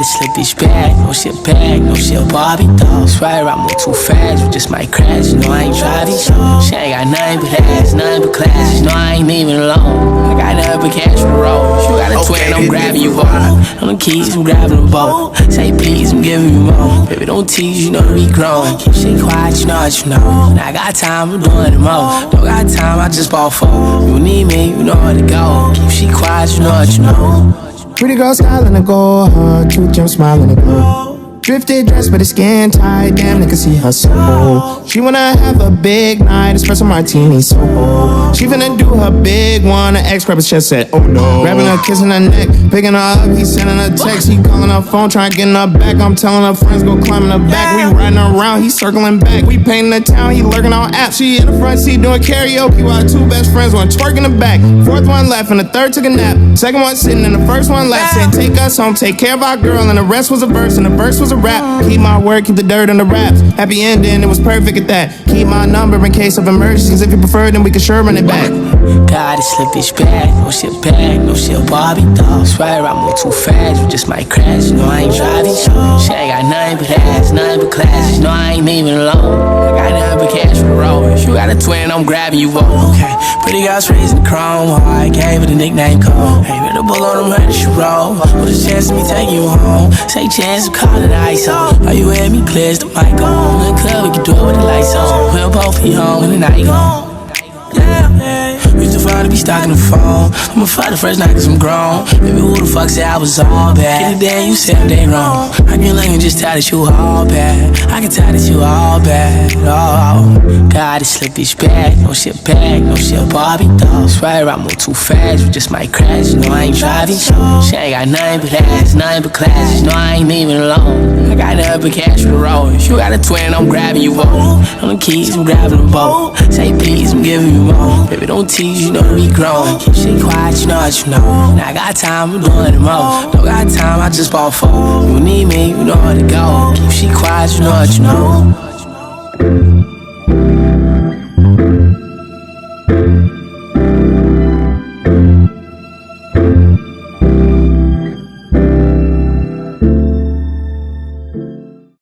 Gotta slip this bag, no shit bag, no shit Barbie though. Swear I move too fast, you just might crash. You know I ain't driving. She ain't got nothing but ass, nothing but class. You know I ain't even alone. I got nothing but cash for the road. You got a twin, I'm grabbing you both. On the keys, I'm grabbing them both. Say please, I'm giving you more. Baby, don't tease, you know we grown. Keep shit quiet, you know what you know. And I got time, I'm doing the most. Don't got time, I just bought 4. You need me, you know where to go. Keep shit quiet, you know what you know. Pretty girl smiling to go, her truth gem smiling to go. Drifted dress but the skin tight, damn nigga see her so. She wanna have a big night, espresso martini so. She finna do her big one, her ex rapper chest said, oh no. Grabbing her, kissing her neck, picking her up, he sending her text. He calling her phone, trying to get in her back. I'm telling her friends go climbing her back. We riding around, he circling back. We painting the town, he lurking on apps. She in the front seat doing karaoke while her 2 best friends one twerking the back. 4th one left and the 3rd took a nap. 2nd one sitting and the 1st one left. Said take us home, take care of our girl, and the rest was a verse and the verse was a rap. Keep my word, keep the dirt on the raps. Happy ending, it was perfect at that. Keep my number in case of emergencies. If you prefer, then we can sure run it back. Gotta slip this bag, no shit bag, no shit Barbie though. Swear I move too fast, you just might crash. You know I ain't driving. She ain't got nothing but ass, nothing but class. You know I ain't even alone. I got nothing but cash for the road. If you got a twin, I'm grabbing you both. Okay, pretty girls raising the chrome. I gave her the nickname Cole. Hey, with the bull on them, ready to roll. With a chance of me taking you home. Say chance of calling the ISO. Are you with me? Clears the mic on. In the club, we can do it with the lights on. We'll both be home when the night gone. Used to find to be stuck in the phone. I'ma fuck the first night cause I'm grown. Baby, who the fuck said I was all bad? Get it down, you said they wrong. I can look and just tell that you all bad. I can tell that you all bad. Oh, gotta slip this bag, no shit bag, no shit Barbie though. Swear I move too fast, you just might crash. You know I ain't driving. She ain't got nothing but ass, nothing but class. You know I ain't even alone. I got nothing but cash for the road. If you got a twin, I'm grabbing you both. On the keys, I'm grabbing them both. Say please, I'm giving you more. Baby, don't tease, you know we grown. Keep shit quiet, you know what you know. And I got time, I'm doing the most. Don't got time, I just bought 4. You need me, you know where to go. Keep shit quiet, you know what you know.